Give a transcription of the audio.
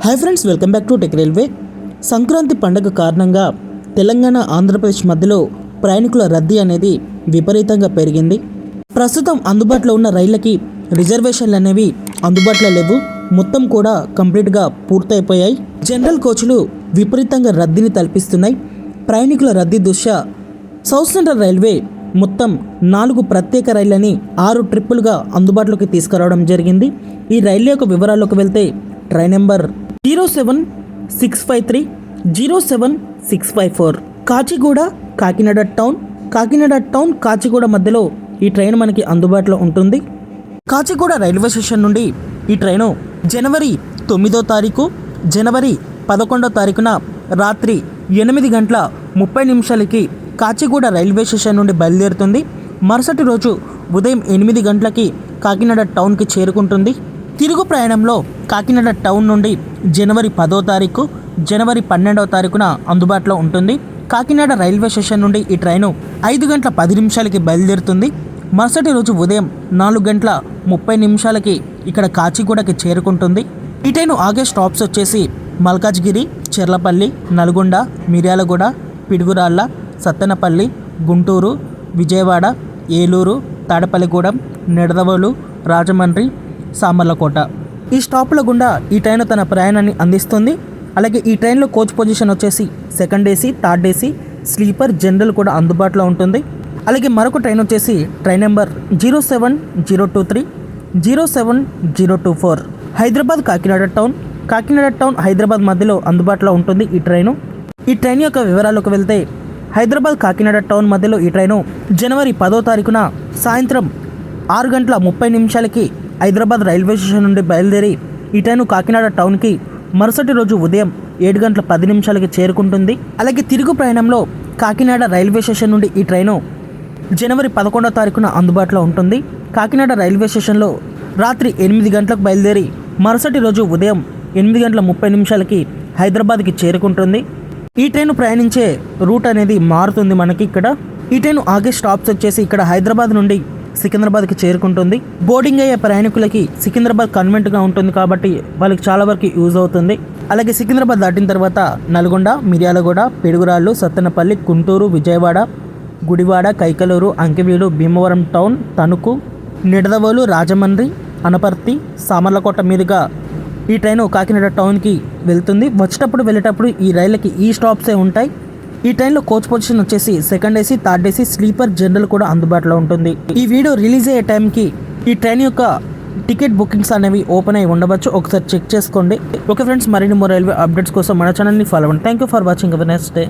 Hi friends, welcome back to tech railway. Sankranti పండుగ కారణంగా తెలంగాణ ఆంధ్రప్రదేశ్ మధ్యలో ప్రయాణికుల రద్దీ అనేది విపరీతంగా పెరిగింది. ప్రస్తుతం అందుబాటులో ఉన్న రైళ్ళకి రిజర్వేషన్లు అనేవి అందుబాటులో లేవు. మొత్తం కూడా కంప్లీట్గా పూర్తయిపోయాయి. జనరల్ కోచ్లు విపరీతంగా రద్దీని తలపిస్తున్నాయి. ప్రయాణికుల రద్దీ దృష్ట్యా సౌత్ సెంట్రల్ రైల్వే మొత్తం 4 ప్రత్యేక రైళ్లని 6 ట్రిప్పులుగా అందుబాటులోకి తీసుకురావడం జరిగింది. ఈ రైళ్ల యొక్క వివరాల్లోకి వెళ్తే train number 07653, 07654 Kacheguda Kakinada town Kacheguda మధ్యలో ఈ ట్రైన్ మనకి అందుబాటులో ఉంటుంది. కాచిగూడ రైల్వే స్టేషన్ నుండి ఈ ట్రైను జనవరి 9వ తారీఖు, జనవరి 11వ తారీఖున రాత్రి 8:30 కాచిగూడ రైల్వే స్టేషన్ నుండి బయలుదేరుతుంది. మరుసటి రోజు ఉదయం 8 గంటలకి కాకినాడ టౌన్కి చేరుకుంటుంది. తిరుగు ప్రయాణంలో కాకినాడ టౌన్ నుండి జనవరి 10వ తారీఖు, జనవరి 12వ తారీఖున అందుబాటులో ఉంటుంది. కాకినాడ రైల్వే స్టేషన్ నుండి ఈ ట్రైను 5:10 బయలుదేరుతుంది. మరుసటి రోజు ఉదయం 4:30 ఇక్కడ కాచిగూడకి చేరుకుంటుంది. ఈ ట్రైను ఆగే స్టాప్స్ వచ్చేసి మల్కాజ్గిరి, చెర్లపల్లి, నల్గొండ, మిర్యాలగూడ, పిడుగురాళ్ళ, సత్తెనపల్లి, గుంటూరు, విజయవాడ, ఏలూరు, తాడపల్లిగూడెం, నిడదవోలు, రాజమండ్రి, సామర్లకోట. ఈ స్టాపుల గుండా ఈ ట్రైన్ తన ప్రయాణాన్ని అందిస్తుంది. అలాగే ఈ ట్రైన్లో కోచ్ పొజిషన్ వచ్చేసి second AC, third AC, sleeper, general కూడా అందుబాటులో ఉంటుంది. అలాగే మరొక ట్రైన్ వచ్చేసి train number 07023, 07024 Hyderabad Kakinada town Hyderabad మధ్యలో అందుబాటులో ఉంటుంది ఈ ట్రైను. ఈ ట్రైన్ యొక్క వివరాల్లోకి వెళ్తే హైదరాబాద్ కాకినాడ టౌన్ మధ్యలో ఈ ట్రైను జనవరి 10వ తారీఖున సాయంత్రం 6:30 హైదరాబాద్ రైల్వే స్టేషన్ నుండి బయలుదేరి ఈ ట్రైను కాకినాడ టౌన్కి మరుసటి రోజు ఉదయం 7:10 చేరుకుంటుంది. అలాగే తిరుగు ప్రయాణంలో కాకినాడ రైల్వే స్టేషన్ నుండి ఈ ట్రైను జనవరి 11వ తారీఖున అందుబాటులో ఉంటుంది. కాకినాడ రైల్వే స్టేషన్లో రాత్రి 8 గంటలకు బయలుదేరి మరుసటి రోజు ఉదయం 8:30 హైదరాబాద్కి చేరుకుంటుంది. ఈ ట్రైన్ ప్రయాణించే రూట్ అనేది మారుతుంది మనకి. ఇక్కడ ఈ ట్రైన్ ఆగే స్టాప్స్ వచ్చేసి ఇక్కడ హైదరాబాద్ నుండి సికింద్రాబాద్కి చేరుకుంటుంది. బోర్డింగ్ అయ్యే ప్రయాణికులకి సికింద్రాబాద్ కన్వెంట్గా ఉంటుంది కాబట్టి వాళ్ళకి చాలా వరకు యూజ్ అవుతుంది. అలాగే సికింద్రాబాద్ దాటిన తర్వాత నల్గొండ, మిర్యాలగూడ, పిడుగురాళ్ళు, సత్తెనపల్లి, గుంటూరు, విజయవాడ, గుడివాడ, కైకలూరు, అంకివీడు, భీమవరం టౌన్, తణుకు, నిడదవోలు, రాజమండ్రి, అనపర్తి, సామర్లకోట మీదుగా ఈ ట్రైను కాకినాడ టౌన్కి వెళ్తుంది. వెళ్ళేటప్పుడు ఈ రైళ్ళకి ఈ స్టాప్సే ఉంటాయి. ఈ ట్రైన్లో కోచ్ పొజిషన్ వచ్చేసి second AC, third AC, sleeper, general కూడా అందుబాటులో ఉంటుంది. ఈ వీడియో రిలీజ్ అయ్యే టైంకి ఈ ట్రైన్ యొక్క టికెట్ బుకింగ్స్ అనేవి ఓపెన్ అయి ఉండవచ్చు. ఒకసారి చెక్ చేసుకోండి. ఓకే ఫ్రెండ్స్, మరిన్ని రైల్వే అప్డేట్స్ కోసం మన ఛానల్ని ఫాలో అవ్వండి. Thank you for watching. Next day.